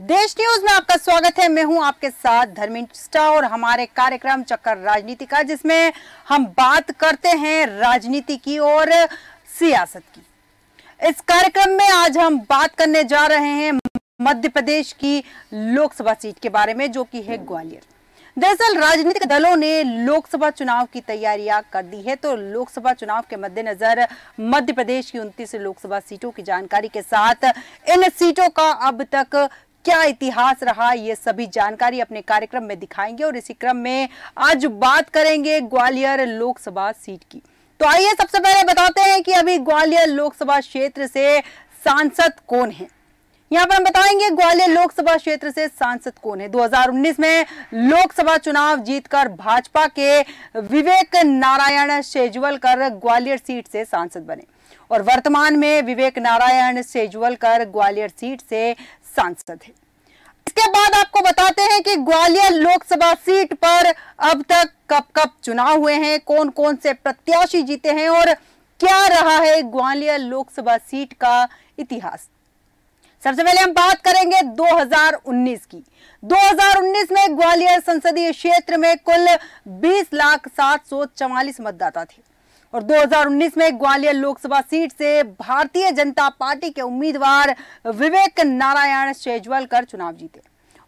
देश न्यूज में आपका स्वागत है। मैं हूं आपके साथ धर्मिष्ठा और हमारे कार्यक्रम चक्कर राजनीति का, जिसमें हम बात करते हैं राजनीति की और सियासत की। इस कार्यक्रम में आज हम बात करने जा रहे हैं मध्य प्रदेश की लोकसभा सीट के बारे में, जो कि है ग्वालियर। दरअसल राजनीतिक दलों ने लोकसभा चुनाव की तैयारियां कर दी है, तो लोकसभा चुनाव के मद्देनजर मध्य प्रदेश की 29 लोकसभा सीटों की जानकारी के साथ इन सीटों का अब तक क्या इतिहास रहा, ये सभी जानकारी अपने कार्यक्रम में दिखाएंगे। और इसी क्रम में आज बात करेंगे ग्वालियर लोकसभा सीट की। तो आइए सबसे पहले बताते हैं कि अभी ग्वालियर लोकसभा क्षेत्र से सांसद कौन है। यहाँ पर हम बताएंगे ग्वालियर लोकसभा क्षेत्र से सांसद कौन है। 2019 में लोकसभा चुनाव जीतकर भाजपा के विवेक नारायण सेजवलकर ग्वालियर सीट से सांसद बने और वर्तमान में विवेक नारायण सेजवलकर ग्वालियर सीट से सांसद है। इसके बाद आपको बताते हैं कि ग्वालियर लोकसभा सीट पर अब तक कब कब चुनाव हुए हैं, कौन कौन से प्रत्याशी जीते हैं और क्या रहा है ग्वालियर लोकसभा सीट का इतिहास। सबसे पहले हम बात करेंगे 2019 की। 2019 में ग्वालियर संसदीय क्षेत्र में कुल 20,744 मतदाता थे और 2019 में ग्वालियर लोकसभा सीट से भारतीय जनता पार्टी के उम्मीदवार विवेक नारायण सेजवलकर चुनाव जीते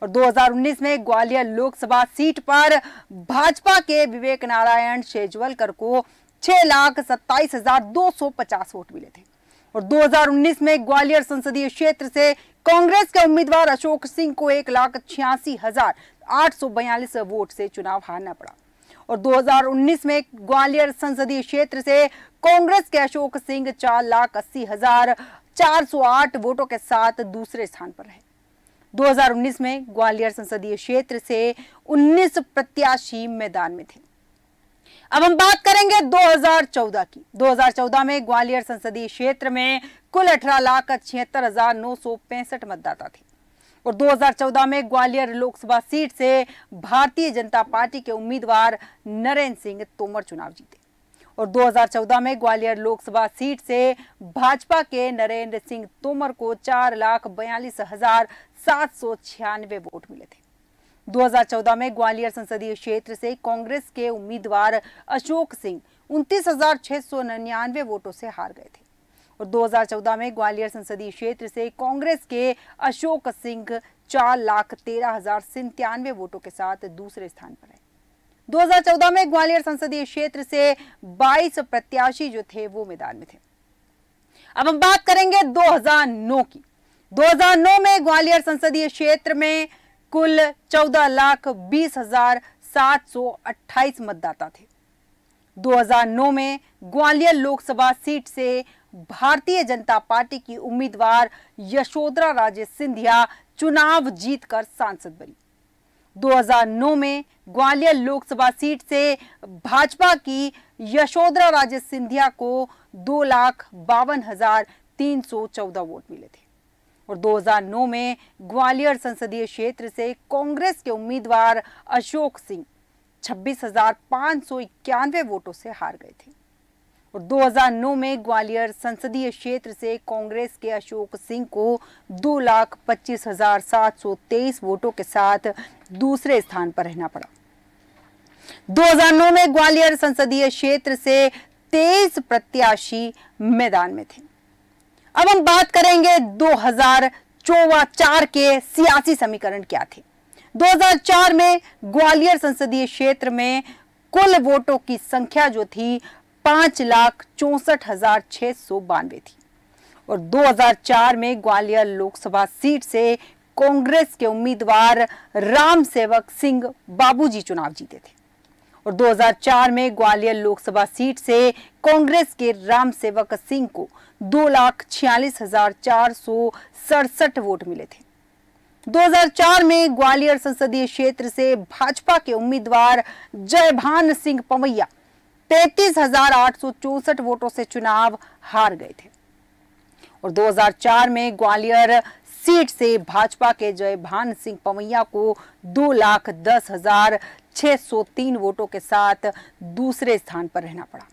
और 2019 में ग्वालियर लोकसभा सीट पर भाजपा के विवेक नारायण सेजवलकर को 6,27,250 वोट मिले थे और 2019 में ग्वालियर संसदीय क्षेत्र से कांग्रेस के उम्मीदवार अशोक सिंह को 1,86,842 वोट से चुनाव हारना पड़ा और 2019 में ग्वालियर संसदीय क्षेत्र से कांग्रेस के अशोक सिंह 4,80,408 वोटों के साथ दूसरे स्थान पर रहे। 2019 में ग्वालियर संसदीय क्षेत्र से 19 प्रत्याशी मैदान में थे। अब हम बात करेंगे 2014 की। 2014 में ग्वालियर संसदीय क्षेत्र में कुल 18,76,965 मतदाता थे और 2014 में ग्वालियर लोकसभा सीट से भारतीय जनता पार्टी के उम्मीदवार नरेंद्र सिंह तोमर चुनाव जीते और 2014 में ग्वालियर लोकसभा सीट से भाजपा के नरेंद्र सिंह तोमर को 4,42,796 वोट मिले थे। 2014 में ग्वालियर संसदीय क्षेत्र से कांग्रेस के उम्मीदवार अशोक सिंह 29,699 वोटों से हार गए थे और 2014 में ग्वालियर संसदीय क्षेत्र से कांग्रेस के अशोक सिंह 4,13,097 वोटों के साथ दूसरे स्थान पर है। 2014 में ग्वालियर संसदीय क्षेत्र से 22 प्रत्याशी जो थे वो मैदान में थे। अब हम बात करेंगे 2009 की। 2009 में ग्वालियर संसदीय क्षेत्र में कुल 14,20,728 मतदाता थे। 2009 में ग्वालियर लोकसभा सीट से भारतीय जनता पार्टी की उम्मीदवार यशोधरा राजे सिंधिया चुनाव जीतकर सांसद बनी। 2009 में ग्वालियर लोकसभा सीट से भाजपा की यशोधरा राजे सिंधिया को 2,52,314 वोट मिले थे और 2009 में ग्वालियर संसदीय क्षेत्र से कांग्रेस के उम्मीदवार अशोक सिंह 26,591 वोटों से हार गए थे और 2009 में ग्वालियर संसदीय क्षेत्र से कांग्रेस के अशोक सिंह को 2,25,723 वोटों के साथ दूसरे स्थान पर रहना पड़ा। 2009 में ग्वालियर संसदीय क्षेत्र से 23 प्रत्याशी मैदान में थे। अब हम बात करेंगे 2004 के सियासी समीकरण क्या थे। 2004 में ग्वालियर संसदीय क्षेत्र में कुल वोटों की संख्या जो थी 5,64,692 थी और 2004 में ग्वालियर लोकसभा सीट से कांग्रेस के उम्मीदवार राम सेवक सिंह बाबूजी चुनाव जीते थे और 2004 में ग्वालियर लोकसभा सीट से कांग्रेस के राम सेवक सिंह को 2,46,467 वोट मिले थे। 2004 में ग्वालियर संसदीय क्षेत्र से भाजपा के उम्मीदवार जयभान सिंह पवैया 33,864 वोटों से चुनाव हार गए थे और 2004 में ग्वालियर सीट से भाजपा के जयभान सिंह पवैया को 2,10,603 वोटों के साथ दूसरे स्थान पर रहना पड़ा।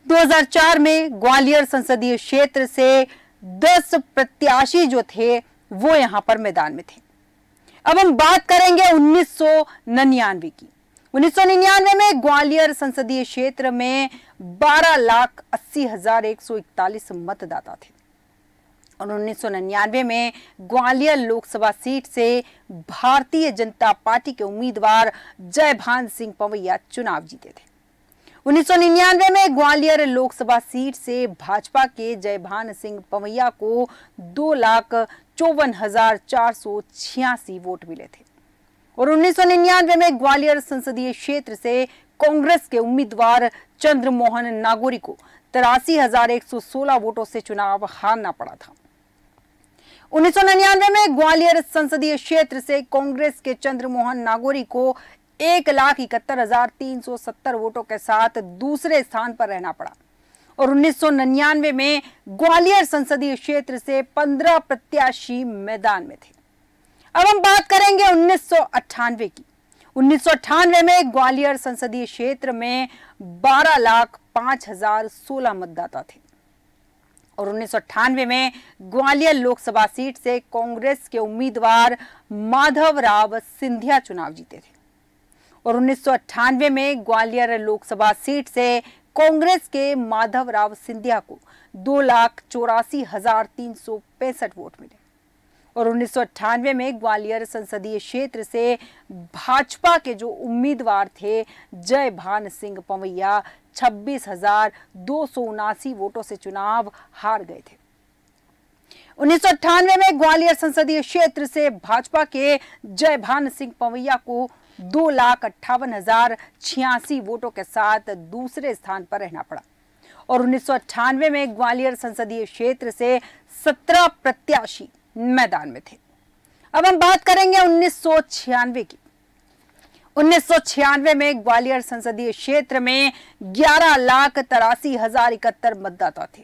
2004 में ग्वालियर संसदीय क्षेत्र से 10 प्रत्याशी जो थे वो यहां पर मैदान में थे। अब हम बात करेंगे 1999 की। 1999 में ग्वालियर संसदीय क्षेत्र में 12,80,141 मतदाता थे और 1999 में ग्वालियर लोकसभा सीट से भारतीय जनता पार्टी के उम्मीदवार जयभान सिंह पवैया चुनाव जीते थे। 1999 में ग्वालियर लोकसभा सीट से भाजपा के जयभान सिंह पवैया को 2,54,486 वोट मिले थे और 1999 में ग्वालियर संसदीय क्षेत्र से कांग्रेस के उम्मीदवार चंद्रमोहन नागोरी को 83,116 वोटों से चुनाव हारना पड़ा था। 1999 में ग्वालियर संसदीय क्षेत्र से कांग्रेस के चंद्रमोहन नागोरी को 1,71,370 वोटों के साथ दूसरे स्थान पर रहना पड़ा और 1999 में ग्वालियर संसदीय क्षेत्र से 15 प्रत्याशी मैदान में थे। अब हम बात करेंगे 1998 की। 1998 में ग्वालियर संसदीय क्षेत्र में 12,05,016 मतदाता थे और 1998 में ग्वालियर लोकसभा सीट से कांग्रेस के उम्मीदवार माधवराव सिंधिया चुनाव जीते थे और 1998 में ग्वालियर लोकसभा सीट से कांग्रेस के माधवराव सिंधिया को 2,84,365 वोट मिले और 1998 में ग्वालियर संसदीय क्षेत्र से भाजपा के जो उम्मीदवार थे जयभान सिंह पवैया 26,279 वोटों से चुनाव हार गए थे। 1998 में ग्वालियर संसदीय क्षेत्र से भाजपा के जयभान सिंह पवैया को 2,58,086 वोटों के साथ दूसरे स्थान पर रहना पड़ा और 1998 में ग्वालियर संसदीय क्षेत्र से 17 प्रत्याशी मैदान में थे। अब हम बात करेंगे 1996 की। 1996 में ग्वालियर संसदीय क्षेत्र में 11,83,071 मतदाता थे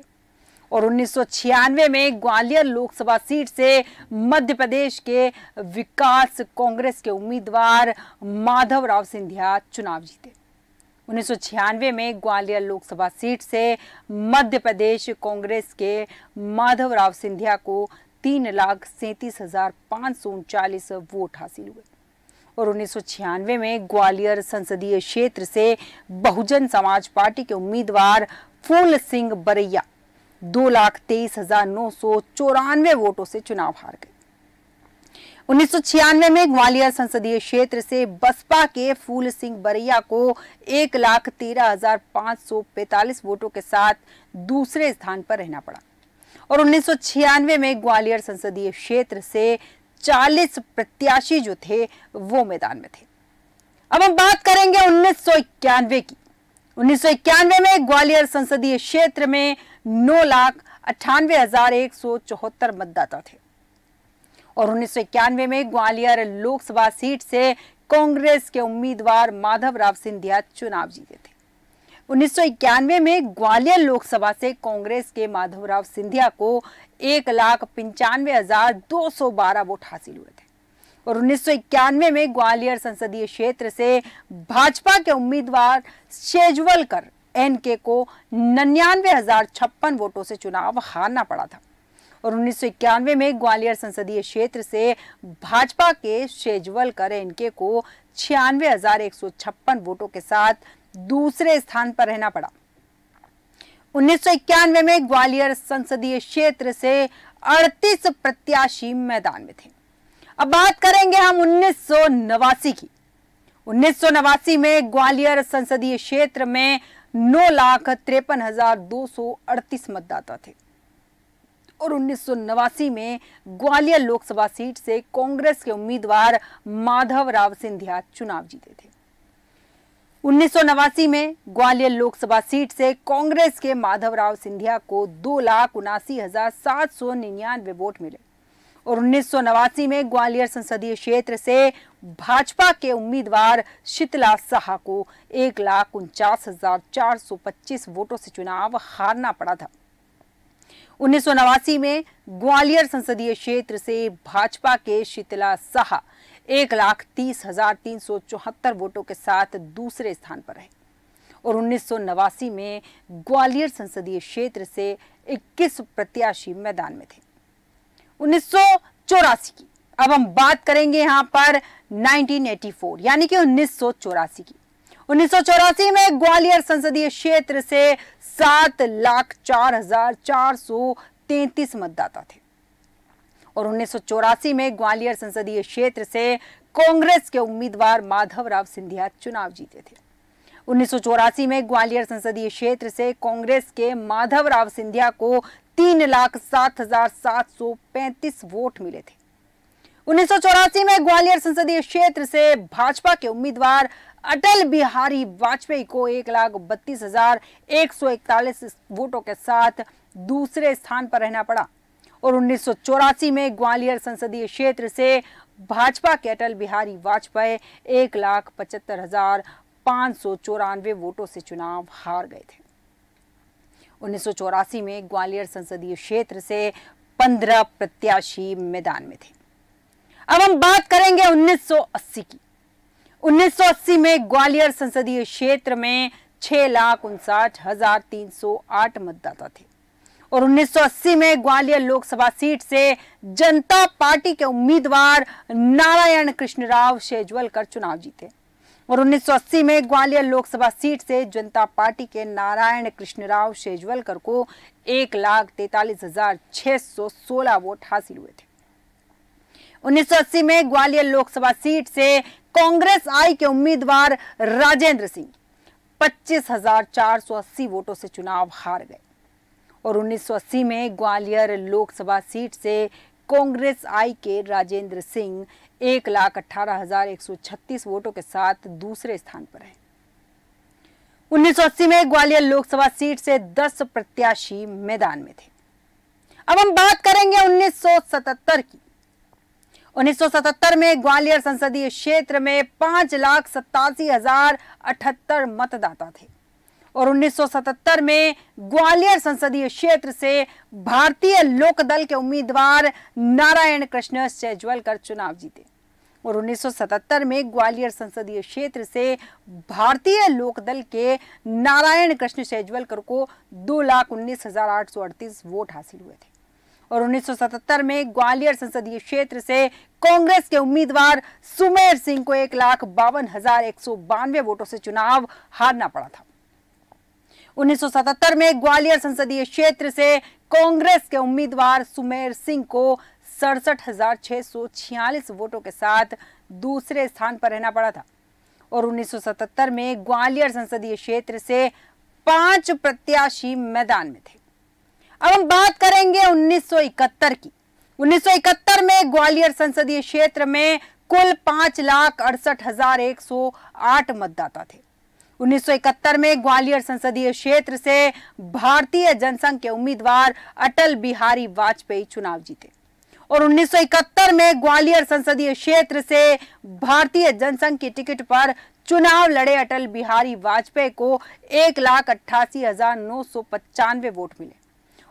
और 1996 में ग्वालियर लोकसभा सीट से मध्य प्रदेश के विकास कांग्रेस के उम्मीदवार माधवराव सिंधिया चुनाव जीते। 1996 में ग्वालियर लोकसभा सीट से मध्य प्रदेश कांग्रेस के माधवराव सिंधिया को 3,37,539 वोट हासिल हुए और 1996 में ग्वालियर संसदीय क्षेत्र से बहुजन समाज पार्टी के उम्मीदवार फूल सिंह बरैया 2,23,994 वोटों से चुनाव हार गए। 1996 में ग्वालियर संसदीय क्षेत्र से बसपा के फूल सिंह बरैया को 1,13,545 वोटों के साथ दूसरे स्थान पर रहना पड़ा और 1996 में ग्वालियर संसदीय क्षेत्र से 40 प्रत्याशी जो थे वो मैदान में थे। अब हम बात करेंगे 1991 की। 1991 में ग्वालियर संसदीय क्षेत्र में 9,98,174 मतदाता थे और 1991 में ग्वालियर लोकसभा सीट से कांग्रेस के उम्मीदवार माधवराव सिंधिया चुनाव जीते थे। 1991 में ग्वालियर लोकसभा से कांग्रेस के माधवराव सिंधिया को 1,95,212 वोट हासिल हुए थे और 1991 में ग्वालियर संसदीय क्षेत्र से भाजपा के उम्मीदवार शेजवलकर एनके को 99,056 वोटों से चुनाव हारना पड़ा था और 1991 में ग्वालियर संसदीय क्षेत्र से भाजपा के शेजवलकर एनके को 96,156 वोटों के साथ दूसरे स्थान पर रहना पड़ा। 1991 में ग्वालियर संसदीय क्षेत्र से 38 प्रत्याशी मैदान में थे। अब बात करेंगे हम 1989 की। 1989 में ग्वालियर संसदीय क्षेत्र में 9,53,238 मतदाता थे और 1989 में ग्वालियर लोकसभा सीट से कांग्रेस के उम्मीदवार माधवराव सिंधिया चुनाव जीते थे। 1989 में ग्वालियर लोकसभा सीट से कांग्रेस के माधवराव सिंधिया को 2,79,799 वोट मिले और 1989 में ग्वालियर संसदीय क्षेत्र से भाजपा के उम्मीदवार शीतला साहा को 1,49,425 वोटों से चुनाव हारना पड़ा था। 1989 में ग्वालियर संसदीय क्षेत्र से भाजपा के शीतला साहा 1,30,374 वोटों के साथ दूसरे स्थान पर रहे और 1989 में ग्वालियर संसदीय क्षेत्र से 21 प्रत्याशी मैदान में थे। 1984 की। अब हम बात करेंगे यहाँ पर 1984 यानी कि 1984 की। 1984 में ग्वालियर संसदीय क्षेत्र से 7,04,433 मतदाता थे और 1984 में ग्वालियर संसदीय क्षेत्र से कांग्रेस के उम्मीदवार माधवराव सिंधिया चुनाव जीते थे। 1984 में ग्वालियर संसदीय क्षेत्र से कांग्रेस के माधवराव सिंधिया को 3,07,735 वोट मिले थे। 1984 में ग्वालियर संसदीय क्षेत्र से भाजपा के उम्मीदवार अटल बिहारी वाजपेयी को 1,32,141 वोटों के साथ दूसरे स्थान पर रहना पड़ा और 1984 में ग्वालियर संसदीय क्षेत्र से भाजपा के अटल बिहारी वाजपेयी 1,75,594 वोटों से चुनाव हार गए थे। 1984 में ग्वालियर संसदीय क्षेत्र से 15 प्रत्याशी मैदान में थे। अब हम बात करेंगे 1980 की। 1980 में ग्वालियर संसदीय क्षेत्र में 6,59,308 मतदाता थे और 1980 में ग्वालियर लोकसभा सीट से जनता पार्टी के उम्मीदवार नारायण कृष्णराव शेजवलकर चुनाव जीते और 1980 में ग्वालियर लोकसभा सीट से जनता पार्टी के नारायण कृष्णराव शेजवलकर को 1,43,616 वोट हासिल हुए थे। 1980 में ग्वालियर लोकसभा सीट से कांग्रेस आई के उम्मीदवार राजेंद्र सिंह 25,480 वोटों से चुनाव हार गए और 1980 में ग्वालियर लोकसभा सीट से कांग्रेस आई के राजेंद्र सिंह 1,18,136 वोटों के साथ दूसरे स्थान पर है। 1980 में ग्वालियर लोकसभा सीट से 10 प्रत्याशी मैदान में थे। अब हम बात करेंगे 1977 की। 1977 में ग्वालियर संसदीय क्षेत्र में 5,87,078 मतदाता थे और 1977 में ग्वालियर संसदीय क्षेत्र से भारतीय लोकदल के उम्मीदवार नारायण कृष्ण शेजवलकर चुनाव जीते और 1977 में ग्वालियर संसदीय क्षेत्र से भारतीय लोकदल के नारायण कृष्ण शेजवलकर को 2,19,838 वोट हासिल हुए थे और 1977 में ग्वालियर संसदीय क्षेत्र से कांग्रेस के उम्मीदवार सुमेर सिंह को 1,52,192 वोटों से चुनाव हारना पड़ा था। 1977 में ग्वालियर संसदीय क्षेत्र से कांग्रेस के उम्मीदवार सुमेर सिंह को 67,646 वोटों के साथ दूसरे स्थान पर रहना पड़ा था और 1977 में ग्वालियर संसदीय क्षेत्र से 5 प्रत्याशी मैदान में थे। अब हम बात करेंगे 1971 की। 1971 में ग्वालियर संसदीय क्षेत्र में कुल 5,68,108 मतदाता थे। 1971 में ग्वालियर संसदीय क्षेत्र से भारतीय जनसंघ के उम्मीदवार अटल बिहारी वाजपेयी चुनाव जीते और 1971 में ग्वालियर संसदीय क्षेत्र से भारतीय जनसंघ की टिकट पर चुनाव लड़े अटल बिहारी वाजपेयी को 1,88,995 वोट मिले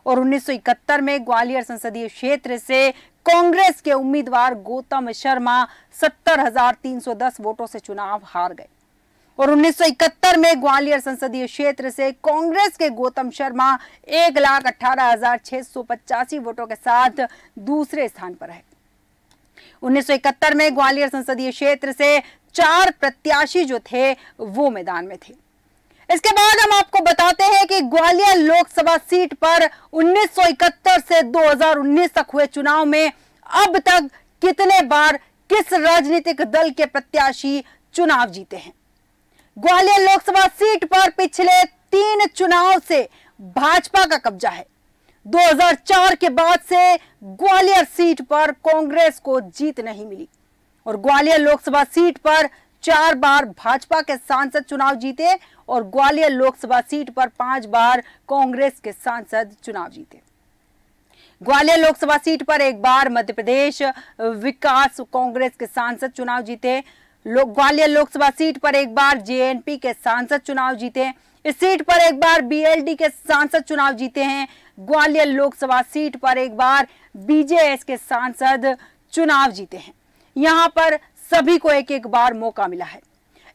और 1971 में ग्वालियर संसदीय क्षेत्र से कांग्रेस के उम्मीदवार गौतम शर्मा 70,310 वोटों से चुनाव हार गए और 1971 में ग्वालियर संसदीय क्षेत्र से कांग्रेस के गौतम शर्मा 1,18,685 वोटों के साथ दूसरे स्थान पर है। 1971 में ग्वालियर संसदीय क्षेत्र से 4 प्रत्याशी जो थे वो मैदान में थे। इसके बाद हम आपको बताते हैं कि ग्वालियर लोकसभा सीट पर 1971 से 2019 तक हुए चुनाव में अब तक कितने बार किस राजनीतिक दल के प्रत्याशी चुनाव जीते हैं। ग्वालियर लोकसभा सीट पर पिछले 3 चुनाव से भाजपा का कब्जा है। 2004 के बाद से ग्वालियर सीट पर कांग्रेस को जीत नहीं मिली और ग्वालियर लोकसभा सीट पर 4 बार भाजपा के सांसद चुनाव जीते और ग्वालियर लोकसभा सीट पर 5 बार कांग्रेस के सांसद चुनाव जीते। ग्वालियर लोकसभा सीट पर 1 बार मध्य प्रदेश विकास कांग्रेस के सांसद चुनाव जीते। ग्वालियर लोकसभा सीट पर 1 बार जेएनपी के सांसद चुनाव जीते। इस सीट पर 1 बार बीएलडी के सांसद चुनाव जीते हैं। ग्वालियर लोकसभा सीट पर 1 बार बीजेएस के सांसद चुनाव जीते हैं। यहां पर सभी को 1-1 बार मौका मिला है।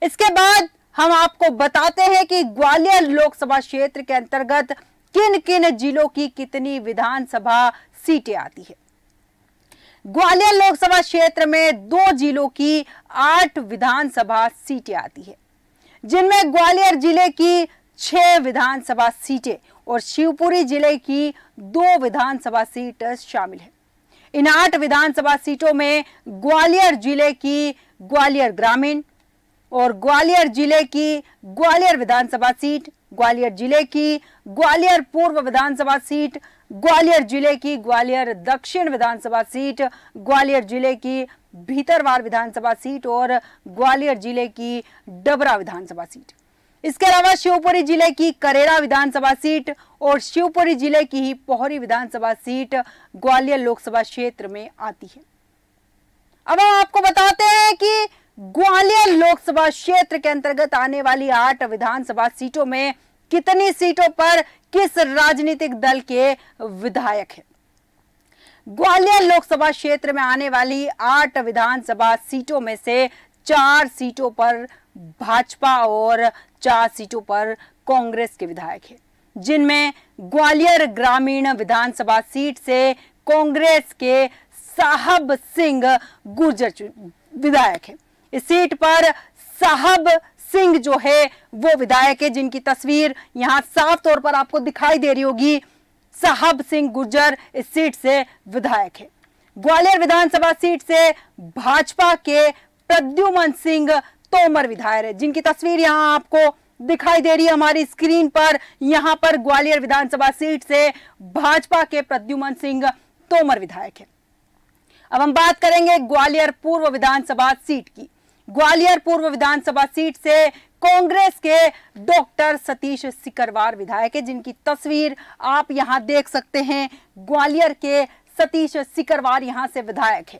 इसके बाद हम आपको बताते हैं कि ग्वालियर लोकसभा क्षेत्र के अंतर्गत किन किन जिलों की कितनी विधानसभा सीटें आती है। ग्वालियर लोकसभा क्षेत्र में 2 जिलों की 8 विधानसभा सीटें आती है, जिनमें ग्वालियर जिले की 6 विधानसभा सीटें और शिवपुरी जिले की 2 विधानसभा सीट शामिल है। इन 8 विधानसभा सीटों में ग्वालियर जिले की ग्वालियर ग्रामीण और ग्वालियर जिले की ग्वालियर विधानसभा सीट, ग्वालियर जिले की ग्वालियर पूर्व विधानसभा सीट, ग्वालियर जिले की ग्वालियर दक्षिण विधानसभा सीट, ग्वालियर जिले की भीतरवार विधानसभा सीट और ग्वालियर जिले की डबरा विधानसभा सीट। इसके अलावा शिवपुरी जिले की करेरा विधानसभा सीट और शिवपुरी जिले की ही पोहरी विधानसभा सीट ग्वालियर लोकसभा क्षेत्र में आती है। अब हम आपको बताते हैं कि ग्वालियर लोकसभा क्षेत्र के अंतर्गत आने वाली 8 विधानसभा सीटों में कितनी सीटों पर किस राजनीतिक दल के विधायक हैं। ग्वालियर लोकसभा क्षेत्र में आने वाली 8 विधानसभा सीटों में से 4 सीटों पर भाजपा और 4 सीटों पर कांग्रेस के विधायक हैं, जिनमें ग्वालियर ग्रामीण विधानसभा सीट से कांग्रेस के साहब सिंह गुर्जर विधायक है। इस सीट पर साहब सिंह जो है वो विधायक है, जिनकी तस्वीर यहां साफ तौर पर आपको दिखाई दे रही होगी। साहब सिंह गुर्जर इस सीट से विधायक है। ग्वालियर विधानसभा सीट से भाजपा के प्रद्युमन सिंह तोमर विधायक है, जिनकी तस्वीर यहां आपको दिखाई दे रही है हमारी स्क्रीन पर। यहां पर ग्वालियर विधानसभा सीट से भाजपा के प्रद्युमन सिंह तोमर विधायक है। अब हम बात करेंगे ग्वालियर पूर्व विधानसभा सीट की। ग्वालियर पूर्व विधानसभा सीट से कांग्रेस के डॉक्टर सतीश सिकरवार विधायक है, जिनकी तस्वीर आप यहां देख सकते हैं। ग्वालियर के सतीश सिकरवार यहां से विधायक है।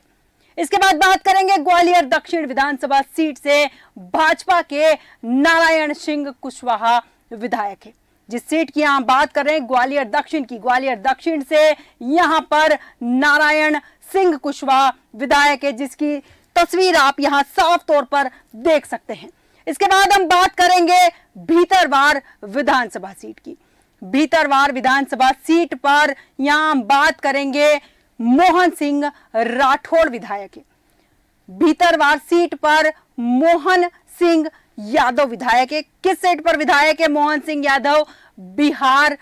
इसके बाद बात करेंगे ग्वालियर दक्षिण विधानसभा सीट से भाजपा के नारायण सिंह कुशवाहा विधायक है। जिस सीट की यहां बात कर रहे हैं ग्वालियर दक्षिण की, ग्वालियर दक्षिण से यहां पर नारायण सिंह कुशवाहा विधायक है, जिसकी तस्वीर आप यहां साफ तौर पर देख सकते हैं। इसके बाद हम बात करेंगे भीतरवार विधानसभा सीट की। भीतरवार विधानसभा सीट पर यहां हम बात करेंगे मोहन सिंह राठौड़ विधायक है। भीतरवार सीट पर मोहन सिंह यादव विधायक है। किस सीट पर विधायक है मोहन सिंह यादव? बिहार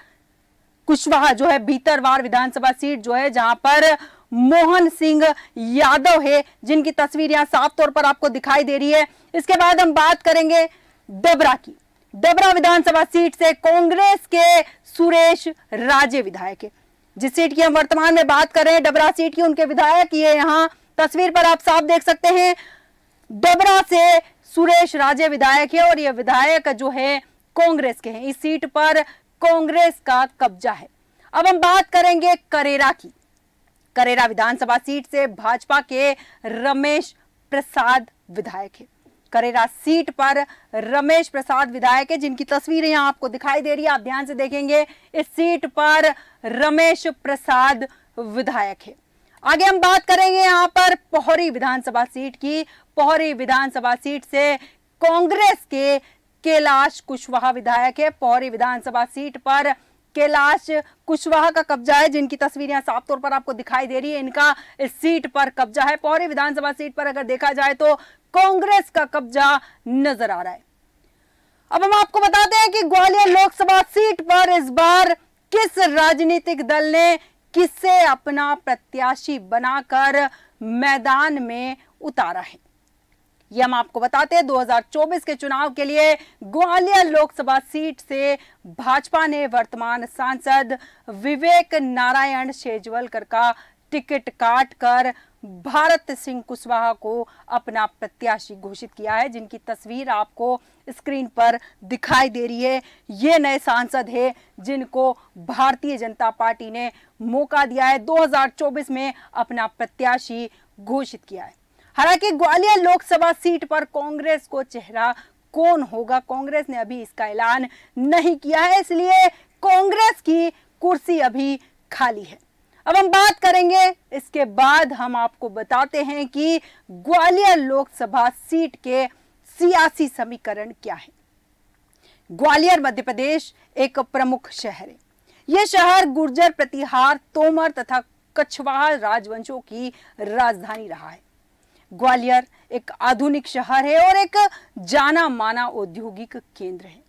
कुशवाहा जो है भीतरवार विधानसभा सीट जो है, जहां पर मोहन सिंह यादव है, जिनकी तस्वीर यहां साफ तौर पर आपको दिखाई दे रही है। इसके बाद हम बात करेंगे डबरा की। डबरा विधानसभा सीट से कांग्रेस के सुरेश राजे विधायक है। जिस सीट की हम वर्तमान में बात कर रहे हैं डबरा सीट की, उनके विधायक ये यहां तस्वीर पर आप साफ देख सकते हैं। डबरा से सुरेश राजे विधायक है और ये विधायक जो है कांग्रेस के हैं। इस सीट पर कांग्रेस का कब्जा है। अब हम बात करेंगे करेरा की। करेरा विधानसभा सीट से भाजपा के रमेश प्रसाद विधायक है। करेरा सीट पर रमेश प्रसाद विधायक है, जिनकी तस्वीर यहां आपको दिखाई दे रही है। आप ध्यान से देखेंगे, इस सीट पर रमेश प्रसाद विधायक है। आगे हम बात करेंगे यहां पर पोहरी विधानसभा सीट की। पोहरी विधानसभा सीट से कांग्रेस के कैलाश कुशवाहा विधायक है। पोहरी विधानसभा सीट पर कैलाश कुशवाहा का कब्जा है, जिनकी तस्वीर यहां साफ तौर पर आपको दिखाई दे रही है। इनका इस सीट पर कब्जा है। पोहरी विधानसभा सीट पर अगर देखा जाए तो कांग्रेस का कब्जा नजर आ रहा है। अब हम आपको बताते हैं कि ग्वालियर लोकसभा सीट पर इस बार किस राजनीतिक दल ने किसे अपना प्रत्याशी बनाकर मैदान में उतारा है, ये हम आपको बताते हैं। 2024 के चुनाव के लिए ग्वालियर लोकसभा सीट से भाजपा ने वर्तमान सांसद विवेक नारायण शेजवलकर का टिकट काटकर भारत सिंह कुशवाहा को अपना प्रत्याशी घोषित किया है, जिनकी तस्वीर आपको स्क्रीन पर दिखाई दे रही है। ये नए सांसद है जिनको भारतीय जनता पार्टी ने मौका दिया है, 2024 में अपना प्रत्याशी घोषित किया है। हालांकि ग्वालियर लोकसभा सीट पर कांग्रेस को चेहरा कौन होगा, कांग्रेस ने अभी इसका ऐलान नहीं किया है, इसलिए कांग्रेस की कुर्सी अभी खाली है। अब हम बात करेंगे, इसके बाद हम आपको बताते हैं कि ग्वालियर लोकसभा सीट के सियासी समीकरण क्या है। ग्वालियर मध्य प्रदेश एक प्रमुख शहर है। यह शहर गुर्जर, प्रतिहार, तोमर तथा कछवाहा राजवंशों की राजधानी रहा है। ग्वालियर एक आधुनिक शहर है और एक जाना माना औद्योगिक केंद्र है।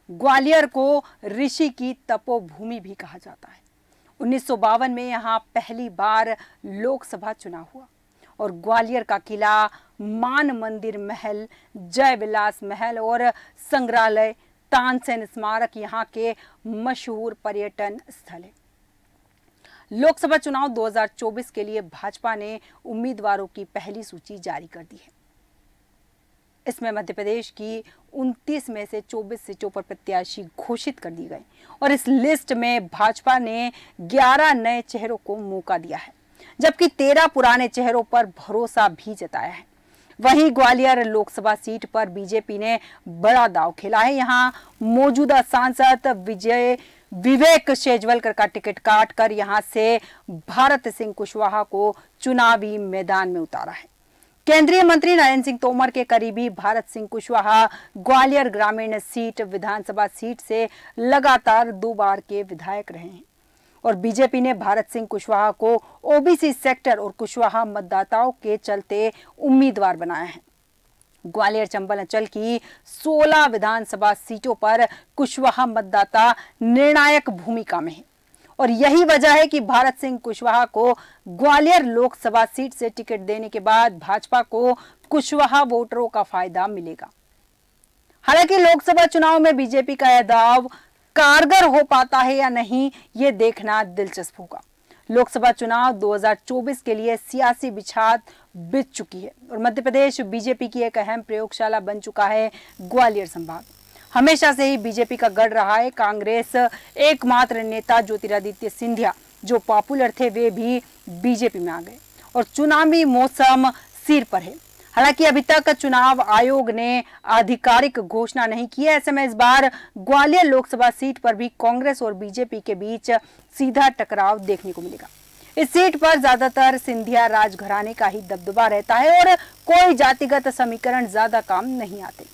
ग्वालियर को ऋषि की तपोभूमि भी कहा जाता है। 1952 में यहाँ पहली बार लोकसभा चुनाव हुआ और ग्वालियर का किला, मान मंदिर महल, जय विलास महल और संग्रहालय, तानसेन स्मारक यहाँ के मशहूर पर्यटन स्थल है। लोकसभा चुनाव 2024 के लिए भाजपा ने उम्मीदवारों की पहली सूची जारी कर दी है। इसमें मध्य प्रदेश की 29 में से 24 सीटों पर प्रत्याशी घोषित कर दी गई और इस लिस्ट में भाजपा ने 11 नए चेहरों को मौका दिया है, जबकि 13 पुराने चेहरों पर भरोसा भी जताया है। वहीं ग्वालियर लोकसभा सीट पर बीजेपी ने बड़ा दांव खेला है। यहां मौजूदा सांसद विवेक शेजवलकर का टिकट काटकर यहां से भारत सिंह कुशवाहा को चुनावी मैदान में उतारा है। केंद्रीय मंत्री नरेंद्र सिंह तोमर के करीबी भारत सिंह कुशवाहा ग्वालियर ग्रामीण सीट विधानसभा सीट से लगातार 2 बार के विधायक रहे हैं और बीजेपी ने भारत सिंह कुशवाहा को ओबीसी सेक्टर और कुशवाहा मतदाताओं के चलते उम्मीदवार बनाया है। ग्वालियर चंबल अंचल की 16 विधानसभा सीटों पर कुशवाहा मतदाता निर्णायक भूमिका में है और यही वजह है कि भारत सिंह कुशवाहा को ग्वालियर लोकसभा सीट से टिकट देने के बाद भाजपा को कुशवाहा वोटरों का फायदा मिलेगा। हालांकि लोकसभा चुनाव में बीजेपी का यह दाव कारगर हो पाता है या नहीं, ये देखना दिलचस्प होगा। लोकसभा चुनाव 2024 के लिए सियासी बिछाद बिछ चुकी है और मध्य प्रदेश बीजेपी की एक अहम प्रयोगशाला बन चुका है ग्वालियर संभाग। हमेशा से ही बीजेपी का गढ़ रहा है। कांग्रेस एकमात्र नेता ज्योतिरादित्य सिंधिया जो पॉपुलर थे, वे भी बीजेपी में आ गए और चुनावी मौसम सिर पर है। हालांकि अभी तक चुनाव आयोग ने आधिकारिक घोषणा नहीं की है। ऐसे में इस बार ग्वालियर लोकसभा सीट पर भी कांग्रेस और बीजेपी के बीच सीधा टकराव देखने को मिलेगा। इस सीट पर ज्यादातर सिंधिया राजघराने का ही दबदबा रहता है और कोई जातिगत समीकरण ज्यादा काम नहीं आते।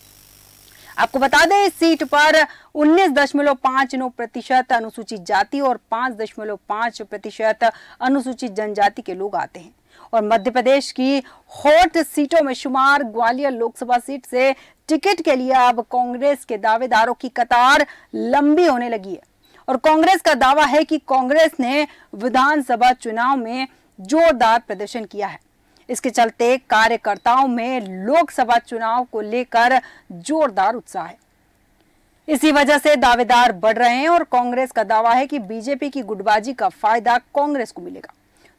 आपको बता दें, इस सीट पर 19.59% अनुसूचित जाति और 5.5% अनुसूचित जनजाति के लोग आते हैं और मध्य प्रदेश की हॉट सीटों में शुमार ग्वालियर लोकसभा सीट से टिकट के लिए अब कांग्रेस के दावेदारों की कतार लंबी होने लगी है और कांग्रेस का दावा है कि कांग्रेस ने विधानसभा चुनाव में जोरदार प्रदर्शन किया है। इसके चलते कार्यकर्ताओं में लोकसभा चुनाव को लेकर जोरदार उत्साह है। इसी वजह से दावेदार बढ़ रहे हैं और कांग्रेस का दावा है कि बीजेपी की गुटबाजी का फायदा कांग्रेस को मिलेगा।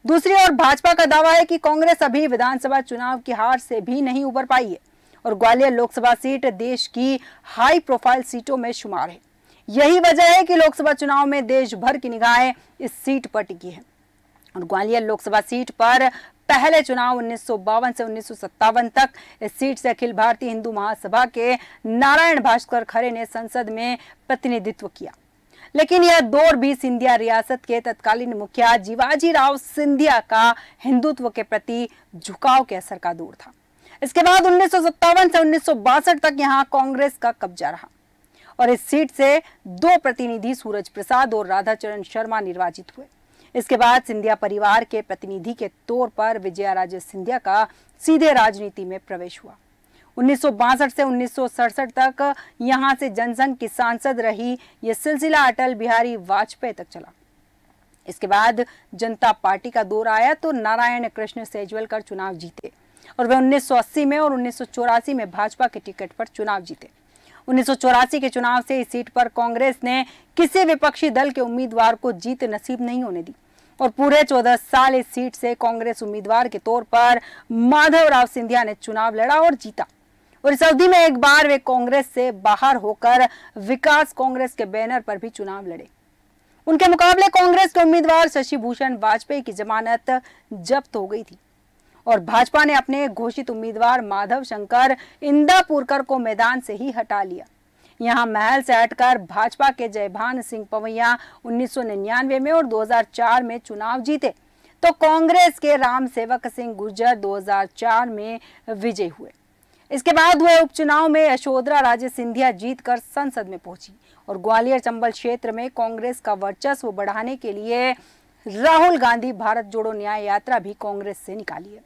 दूसरी ओर भाजपा का दावा है कि कांग्रेस अभी विधानसभा चुनाव की हार से भी नहीं उबर पाई है और ग्वालियर लोकसभा सीट देश की हाई प्रोफाइल सीटों में शुमार है। यही वजह है कि लोकसभा चुनाव में देश भर की निगाहें इस सीट पर टिकी है और ग्वालियर लोकसभा सीट पर पहले चुनाव 1952 से 1957 तक इस सीट से अखिल भारतीय हिंदू महासभा के नारायण भास्कर खरे ने संसद में प्रतिनिधित्व किया, लेकिन यह दौर भी सिंधिया रियासत के तत्कालीन मुखिया जीवाजी राव सिंधिया का हिंदुत्व के प्रति झुकाव के असर का दौर था। इसके बाद 1957 से 1962 तक यहाँ कांग्रेस का कब्जा रहा और इस सीट से 2 प्रतिनिधि सूरज प्रसाद और राधाचरण शर्मा निर्वाचित हुए। इसके बाद सिंधिया परिवार के प्रतिनिधि के तौर पर विजया राजे सिंधिया का सीधे राजनीति में प्रवेश हुआ। 1962 से 1967 तक यहां से जनसंघ की सांसद रही। यह सिलसिला अटल बिहारी वाजपेयी तक चला। इसके बाद जनता पार्टी का दौर आया तो नारायण कृष्ण सेजवलकर चुनाव जीते और वे 1980 में और 1984 में भाजपा के टिकट पर चुनाव जीते। 1984 के चुनाव से इस सीट पर कांग्रेस ने किसी विपक्षी दल के उम्मीदवार को जीत नसीब नहीं होने दी और पूरे 14 साल इस सीट से कांग्रेस उम्मीदवार के तौर पर माधवराव सिंधिया ने चुनाव लड़ा और जीता और इस अवधि में एक बार वे कांग्रेस से बाहर होकर विकास कांग्रेस के बैनर पर भी चुनाव लड़े। उनके मुकाबले कांग्रेस के उम्मीदवार शशि भूषण वाजपेयी की जमानत जब्त हो गई थी और भाजपा ने अपने घोषित उम्मीदवार माधव शंकर इंदापुरकर को मैदान से ही हटा लिया। यहां महल से हटकर भाजपा के जयभान सिंह पवैया 1999 में और 2004 में चुनाव जीते तो कांग्रेस के राम सेवक सिंह गुर्जर 2004 में विजयी हुए। इसके बाद हुए उपचुनाव में यशोधरा राजे सिंधिया जीतकर संसद में पहुंची और ग्वालियर चंबल क्षेत्र में कांग्रेस का वर्चस्व बढ़ाने के लिए राहुल गांधी भारत जोड़ो न्याय यात्रा भी कांग्रेस से निकाली है।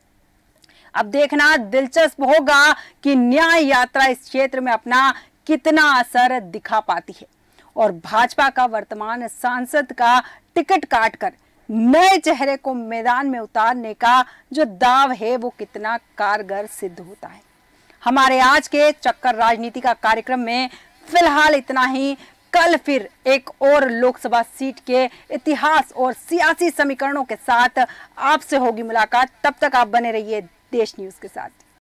अब देखना दिलचस्प होगा कि न्याय यात्रा इस क्षेत्र में अपना कितना असर दिखा पाती है और भाजपा का वर्तमान सांसद का टिकट काटकर नए चेहरे को मैदान में उतारने का जो दाव है वो कितना कारगर सिद्ध होता है। हमारे आज के चक्कर राजनीति का कार्यक्रम में फिलहाल इतना ही। कल फिर एक और लोकसभा सीट के इतिहास और सियासी समीकरणों के साथ आपसे होगी मुलाकात। तब तक आप बने रहिए देश न्यूज़ के साथ।